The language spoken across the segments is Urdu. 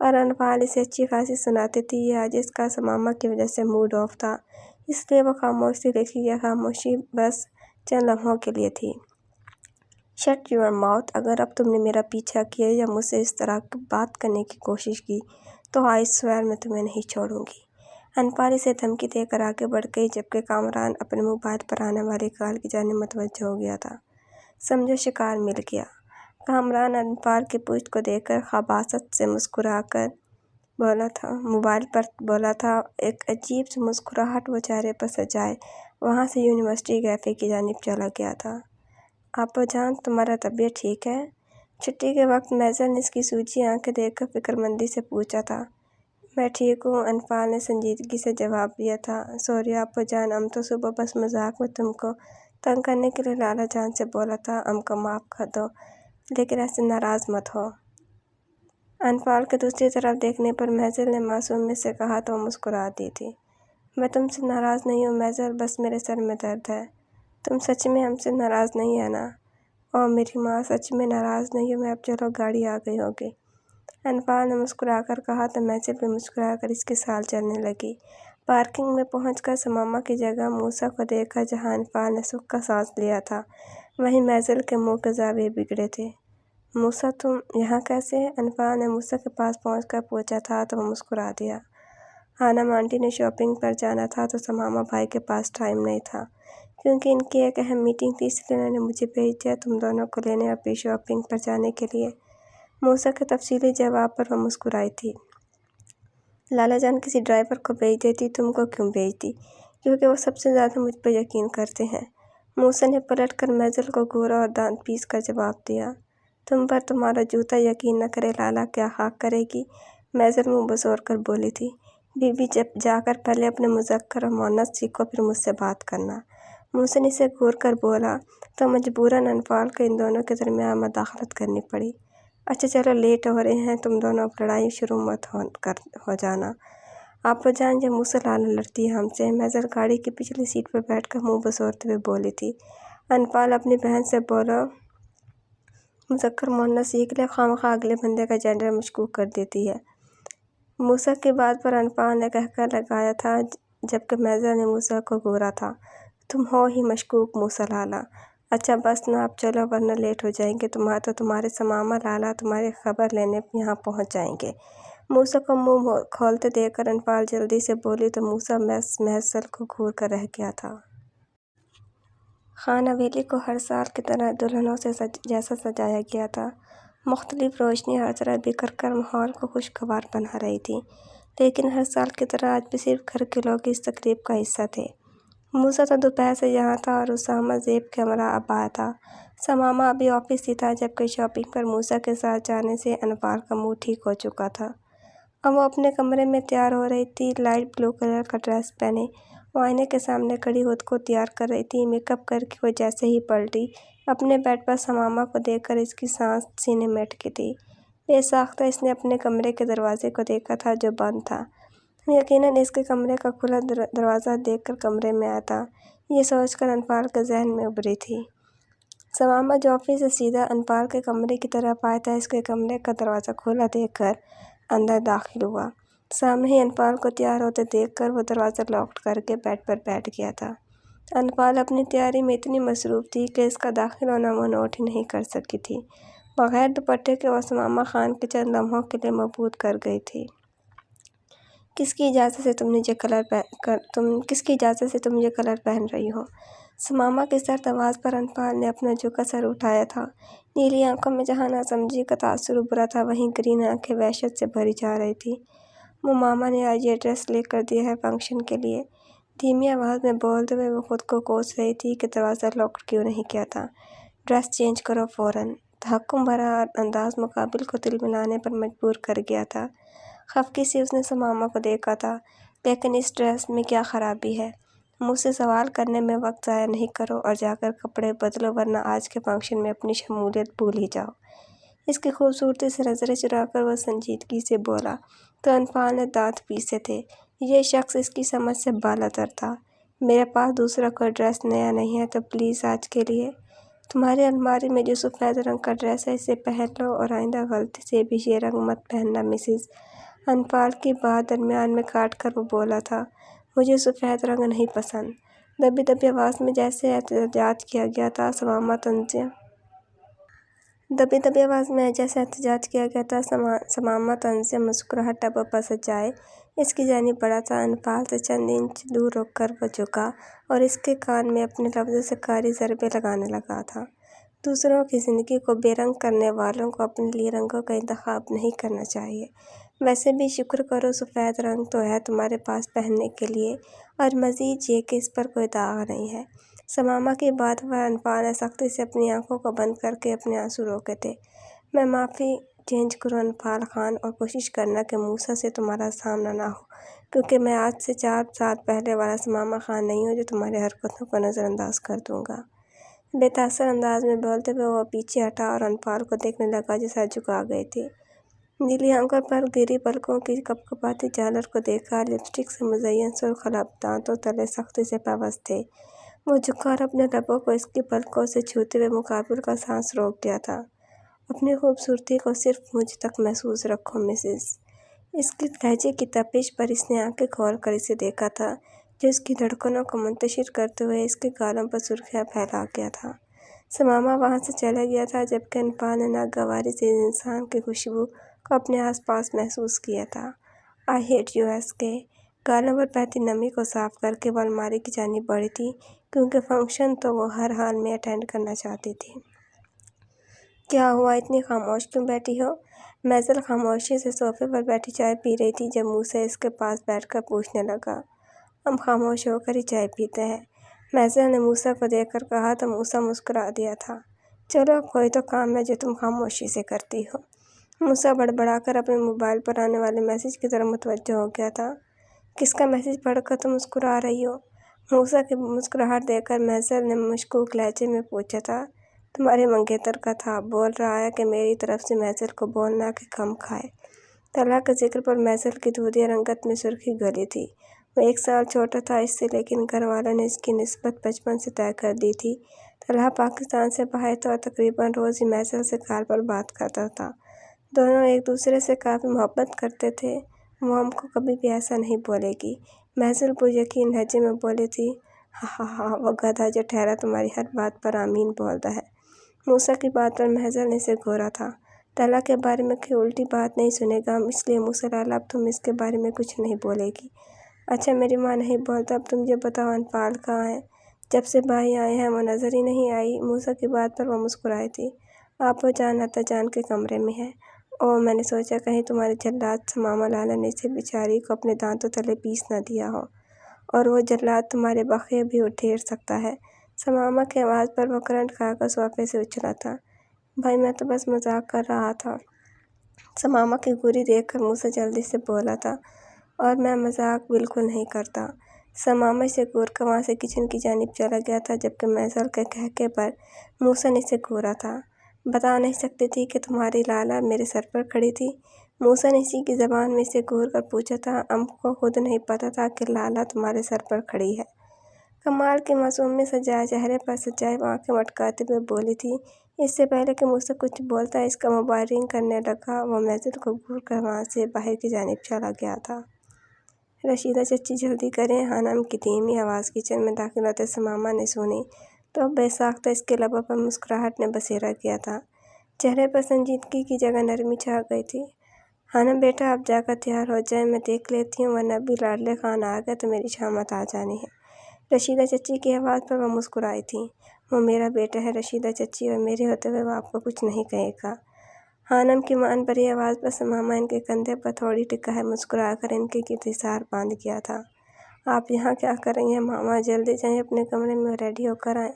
اور انفال اسے اچھی خاصی سناتی تھی۔ یہ آج اس کا سماما کی وجہ سے موڈ آف تھا، اس لیے وہ خاموش تھی، لیکن یہ خاموشی بس چند لمحوں کے لیے تھی۔ Shut your mouth! اگر اب تم نے میرا پیچھا کیا یا مجھ سے اس طرح بات کرنے کی کوشش کی تو آئی سویئر میں تمہیں نہیں چھوڑوں گی۔ انفال اسے دھمکی دے کر آگے بڑھ گئی، جبکہ کامران اپنے موبائل پر آنے والی کال کی جانب متوجہ ہو گیا تھا۔ سمجھو شکار مل گیا، کامران انفال کی پشت کو دیکھ کر خباثت سے مسکرا کر بولا تھا۔ موبائل پر بولا تھا، ایک عجیب سی مسکراہٹ وہ چہرے پر سجائے وہاں سے یونیورسٹی کیفے کی جانب چلا گیا تھا۔ آپا جان، تمہارا طبیعت ٹھیک ہے؟ چھٹی کے وقت میزر نے اس کی سوجی آنکھیں دیکھ کر فکرمندی سے پوچھا تھا۔ میں ٹھیک ہوں، انفال نے سنجیدگی سے جواب دیا تھا۔ سوری آپا جان، ہم تو صبح بس مذاق میں تم کو تنگ کرنے کے لیے لالا جان سے بولا تھا، ہم کو معاف کر دو، لیکن ایسے ناراض مت ہو۔ انفال کے دوسری طرف دیکھنے پر میزر نے معصومیت سے کہا تو وہ مسکرا دی تھی۔ میں تم سے ناراض نہیں ہوں میزر، بس میرے سر میں درد ہے۔ تم سچ میں ہم سے ناراض نہیں ہے نا؟ اوہ میری ماں، سچ میں ناراض نہیں ہوں میں، اب چلو گاڑی آ گئی ہوگی، انفال نے مسکرا کر کہا تو میزر بھی مسکرا کر اس کے ساتھ چلنے لگی۔ پارکنگ میں پہنچ کر سماما کی جگہ موسیٰ کو دیکھا، جہاں انفال نے سکھ کا سانس لیا تھا، وہیں میزر کے منہ کے زاویے بگڑے تھے۔ موسیٰ تم یہاں کیسے؟ انفال نے موسیٰ کے پاس پہنچ کر پوچھا تھا تو وہ مسکرا دیا۔ ہانم آنٹی نے شاپنگ پر جانا تھا تو سماما بھائی کے پاس ٹائم نہیں تھا، کیونکہ ان کی ایک اہم میٹنگ تھی، اس لیے انہوں نے مجھے بھیج دیا تم دونوں کو لینے اور پھر شاپنگ پر جانے کے لیے۔ موسیٰ کے تفصیلی جواب پر وہ مسکرائی تھی۔ لالا جان کسی ڈرائیور کو بھیج دیتی، تم کو کیوں بھیجتی؟ کیونکہ وہ سب سے زیادہ مجھ پر یقین کرتے ہیں۔ موسیٰ نے پلٹ کر میزر کو گھورا اور دانت پیس کر جواب دیا۔ تم پر تمہارا جوتا یقین نہ کرے لالا کیا خاک کرے گی؟ میزر منہ بسور کر بولی تھی۔ بی بی جا کر پہلے اپنے مذکر اور مؤنث سیکھو، پھر مجھ سے بات کرنا۔ موسیٰ نے اسے گھور کر بولا تو مجبوراً انفال کو ان دونوں کے درمیان مداخلت کرنی پڑی۔ اچھا چلو لیٹ ہو رہے ہیں، تم دونوں اب لڑائی شروع مت ہو جانا۔ آپا جان، جب موسیٰ لالا لڑتی ہے ہم سے، میزر گاڑی کی پچھلی سیٹ پر بیٹھ کر منہ بسورتے ہوئے بولی تھی۔ انفال اپنی بہن سے بولا، مذکر مؤنث سیکھ لے، خواہ اگلے بندے کا جینڈر مشکوک کر دیتی ہے۔ موسیٰ کی بات پر انفال نے قہقہ لگایا تھا، جبکہ میزر نے موسیٰ کو گھورا تھا۔ تم ہو ہی مشکوک موسیٰ لالا۔ اچھا بس نا اب چلو ورنہ لیٹ ہو جائیں گے، تمہارے سماما لالا تمہاری خبر لینے یہاں پہنچ جائیں گے۔ موسیٰ کو منہ کھولتے دیکھ کر انفال جلدی سے بولی تو موسیٰ محض سر کو گھور کر رہ گیا تھا۔ خان حویلی کو ہر سال کی طرح دلہنوں سے جیسا سجایا گیا تھا۔ مختلف روشنیاں ہر طرف بکھر کر ماحول کو خوشگوار بنا رہی تھیں، لیکن ہر سال کی طرح آج بھی صرف گھر کے لوگ اس تقریب کا حصہ تھے۔ موسیٰ تو دوپہر سے یہاں تھا اور اسامہ زیب کے ہمراہ اب آیا تھا۔ سماما ابھی آفس ہی تھا، جبکہ شاپنگ پر موسیٰ کے ساتھ جانے سے انفال کا موڈ ٹھیک ہو چکا تھا۔ اب وہ اپنے کمرے میں تیار ہو رہی تھی، لائٹ بلو کلر کا ڈریس پہنے وہ آئینے کے سامنے کھڑی خود کو تیار کر رہی تھی۔ میک اپ کر کے وہ جیسے ہی پلٹی، اپنے بیڈ پر سماما کو دیکھ کر اس کی سانس سینے میں اٹکی تھی۔ بے ساختہ اس نے اپنے کمرے کے دروازے کو دیکھا تھا جو بند تھا۔ یقیناً اس کے کمرے کا کھلا دروازہ دیکھ کر کمرے میں آیا تھا، یہ سوچ کر انفال کے ذہن میں ابھری تھی۔ سماما جو آفس سے سیدھا انفال کے کمرے کی طرف آیا تھا، اس کے کمرے کا دروازہ کھلا دیکھ کر اندر داخل ہوا۔ سامنے ہی انفال کو تیار ہوتے دیکھ کر وہ دروازہ لاک کر کے بیڈ پر بیٹھ گیا تھا۔ انفال اپنی تیاری میں اتنی مصروف تھی کہ اس کا داخل ہونا وہ نوٹ ہی نہیں کر سکی تھی۔ بغیر دوپٹے کے وہ سماما خان کے چند لمحوں کے لیے مبہوت کر گئی تھی۔ کس کی اجازت سے تم یہ کلر پہن رہی ہو؟ سماما کی سرد آواز پر انفال نے اپنا جھکا سر اٹھایا تھا۔ نیلی آنکھوں میں جہاں ناسمجھی کا تاثر ابھرا تھا، وہیں گرین آنکھیں وحشت سے بھری جا رہی تھیں۔ ماما نے آج یہ ڈریس لے کر دیا ہے فنکشن کے لیے، دھیمی آواز میں بولتے ہوئے وہ خود کو کوس رہی تھی کہ دروازہ لاک کیوں نہیں کیا تھا۔ ڈریس چینج کرو فوراً۔ تحکم بھرا انداز مقابل کو دل ملانے پر مجبور کر گیا تھا۔ خفگی سے اس نے سماما کو دیکھا تھا، لیکن اس ڈریس میں کیا خرابی ہے؟ مجھ سے سوال کرنے میں وقت ضائع نہیں کرو اور جا کر کپڑے بدلو، ورنہ آج کے فنکشن میں اپنی شمولیت بھول ہی جاؤ۔ اس کی خوبصورتی سے نظریں چرا کر وہ سنجیدگی سے بولا تو انفال نے دانت پیسے تھے۔ یہ شخص اس کی سمجھ سے بالاتر تھا۔ میرے پاس دوسرا کوئی ڈریس نیا نہیں ہے تو پلیز آج کے لیے تمہاری الماری میں جو سفید رنگ کا ڈریس ہے اسے پہن لو اور آئندہ غلطی سے بھی یہ رنگ مت پہننا مسز انپال کی بات درمیان میں کاٹ کر وہ بولا تھا۔ مجھے سفید رنگ نہیں پسند، دبی دبی آواز میں جیسے احتجاج کیا گیا تھا۔ سمامہ تنزیہ مسکراہٹ ٹبوں پر سجائے اس کی جانب بڑھا تھا۔ انپال سے چند انچ دور رک کر وہ جھکا اور اس کے کان میں اپنے لفظوں سے کاری ضربیں لگانے لگا تھا۔ دوسروں کی زندگی کو بے رنگ کرنے والوں کو اپنے لیے رنگوں کا انتخاب نہیں کرنا چاہیے۔ ویسے بھی شکر کرو سفید رنگ تو ہے تمہارے پاس پہننے کے لیے، اور مزید یہ کہ اس پر کوئی داغ نہیں ہے۔ سمامہ کی بات پر انپال نے سختی سے اپنی آنکھوں کو بند کر کے اپنے آنسو روکے تھے۔ میں معافی چینج کروں انپال خان، اور کوشش کرنا کہ موسیٰ سے تمہارا سامنا نہ ہو، کیونکہ میں آج سے 4 سال پہلے والا سمامہ خان نہیں ہوں جو تمہاری حرکتوں کو نظر انداز کر دوں گا۔ بے تاثر انداز میں بولتے ہوئے وہ پیچھے ہٹا اور انپال کو دیکھنے لگا جو سر جھکا گئی تھی۔ نیلی آنکھوں پر گری پلکوں کی کپکپاتی جھالر کو دیکھا۔ لپسٹک سے مزین سرخ لب دانتوں تلے سختی سے پیوست تھے۔ وہ جھکا اور اپنے لبوں کو اس کی پلکوں سے چھوتے ہوئے مقابل کا سانس روک دیا تھا۔ اپنی خوبصورتی کو صرف مجھ تک محدود رکھو مسز۔ اس کے لہجے کی تپش پر اس نے آنکھیں کھول کر اسے دیکھا تھا جو اس کی دھڑکنوں کو منتشر کرتے ہوئے اس کے گالوں پر سرخیاں پھیلا گیا تھا۔ سمامہ وہاں سے چلا گیا تھا جبکہ انپال نے ناگواری سے اس انسان کی خوشبو کو اپنے آس پاس محسوس کیا تھا۔ آئی ہیٹ یو ایس کے گالوں پر بہتی نمی کو صاف کر کے وہ الماری کی جانب بڑھی تھی کیونکہ فنکشن تو وہ ہر حال میں اٹینڈ کرنا چاہتی تھی۔ کیا ہوا، اتنی خاموش کیوں بیٹھی ہو؟ میزل خاموشی سے صوفے پر بیٹھی چائے پی رہی تھی جب موسیٰ اس کے پاس بیٹھ کر پوچھنے لگا۔ ہم خاموش ہو کر ہی چائے پیتے ہیں، میزل نے موسیٰ کو دیکھ کر کہا تو موسیٰ مسکرا دیا تھا۔ چلو کوئی تو کام ہے جو تم خاموشی سے کرتی ہو۔ موسیٰ بڑبڑا کر اپنے موبائل پر آنے والے میسج کی طرف متوجہ ہو گیا تھا۔ کس کا میسج پڑھ کر تم مسکرا رہی ہو؟ موسیٰ کی مسکراہٹ دیکھ کر میزل نے مشکوک لہجے میں پوچھا تھا۔ تمہارے منگیتر کا تھا، بول رہا ہے کہ میری طرف سے میزل کو بولنا کہ کم کھائے۔ طلاق کے ذکر پر میزل کی دودھیا رنگت میں سرخی گلی تھی۔ وہ 1 سال چھوٹا تھا اس سے، لیکن گھر والوں نے اس کی نسبت بچپن سے طے کر دی تھی۔ طلحہ پاکستان سے باہر تھا اور تقریباً روز ہی میزل سے کال پر بات کرتا تھا۔ دونوں ایک دوسرے سے کافی محبت کرتے تھے۔ وہ ہم کو کبھی بھی ایسا نہیں بولے گی، میزل پر یقین لہجے میں بولی تھی۔ ہا وہ گدھا جو ٹھہرا تمہاری ہر بات پر آمین بولتا ہے۔ موسیٰ کی بات پر میزل نے اسے گھورا تھا۔ طلحہ کے بارے میں کوئی الٹی بات نہیں سنے گا، اس لیے موسیٰ لالا اب تم اس کے بارے میں کچھ نہیں بولے گی۔ اچھا میری ماں نہیں بولتا، اب تم یہ بتاؤ انپال کہاں ہے؟ جب سے بھائی آئے ہیں وہ نظر ہی نہیں آئی۔ موسیٰ کی بات پر وہ مسکرائی تھی۔ آپو جان اتا جان کے کمرے میں ہے۔ اوہ میں نے سوچا کہیں تمہارے جلاد سمامہ لالا نے اسے بیچاری کو اپنے دانتوں تلے پیس نہ دیا ہو، اور وہ جلاد تمہارے بقیے بھی ڈھیر سکتا ہے۔ سمامہ کی آواز پر وہ کرنٹ کھا کر صوفے سے اچھلا تھا۔ بھائی میں تو بس مذاق کر رہا تھا۔ سمامہ کی گھوری دیکھ کر موسیٰ جلدی سے بولا تھا۔ اور میں مذاق بالکل نہیں کرتا۔ سمامہ اسے گھور کر وہاں سے کچن کی جانب چلا گیا تھا جبکہ میزل کے کہکہے پر موسیٰ نے اسے گھورا تھا۔ بتا نہیں سکتی تھی کہ تمہاری لالا میرے سر پر کھڑی تھی؟ موسیٰ نے اسی کی زبان میں اسے گھور کر پوچھا تھا۔ ام کو خود نہیں پتا تھا کہ لالا تمہارے سر پر کھڑی ہے۔ کمال کی معصومیت سجائے چہرے پر سجائے وہ آنکھیں مٹکاتے ہوئے بولی تھی۔ اس سے پہلے کہ موسیٰ کچھ بولتا اس کا موبائل رنگ کرنے لگا۔ وہ میزل کو گھور کر وہاں سے باہر کی جانب چلا گیا تھا۔ رشیدہ چچی جلدی کریں، خانم کی دھیمی آواز کچن میں داخل ہوتے سمامہ نے سنی تو اب بے ساختہ اس کے لبوں پر مسکراہٹ نے بسیرا کیا تھا۔ چہرے پر سنجیدگی کی جگہ نرمی چھا گئی تھی۔ خانم بیٹا آپ جا کر تیار ہو جائیں، میں دیکھ لیتی ہوں، ورنہ ابھی لاڈلے خان آ گئے تو میری شامت آ جانی ہے۔ رشیدہ چچی کی آواز پر وہ مسکرائی تھی۔ وہ میرا بیٹا ہے رشیدہ چچی، اور میرے ہوتے ہوئے وہ آپ کو کچھ نہیں کہے گا۔ خانم کی مان بھری آواز پر سمامہ ان کے کندھے پر تھوڑی ٹکا ہے مسکرا کر ان کے گرد حصار باندھ گیا تھا۔ آپ یہاں کیا کر رہی ہیں ماما؟ جلدی جائیں اپنے کمرے میں ریڈی ہو کر آئیں،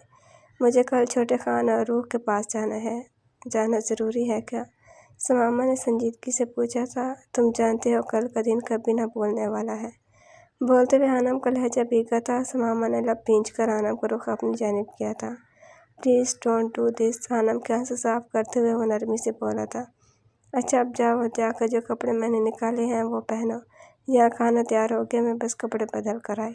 مجھے کل چھوٹے خان اور روح کے پاس جانا ہے۔ جانا ضروری ہے کیا؟ سمامہ نے سنجیدگی سے پوچھا تھا۔ تم جانتے ہو کل کا دن کبھی نہ بھولنے والا ہے۔ بولتے ہوئے خانم کا لہجہ بھیگا تھا۔ سمامہ نے لب بھینچ کر خانم کا رخ اپنی جانب کیا تھا۔ پلیز ڈونٹ ڈو دس، خانم کے آنسو صاف کرتے ہوئے وہ نرمی سے بولا تھا۔ اچھا اب جاؤ، جا کر جو کپڑے میں نے نکالے ہیں وہ پہنو، یہاں کھانا تیار ہو گیا، میں بس کپڑے بدل کر آئی۔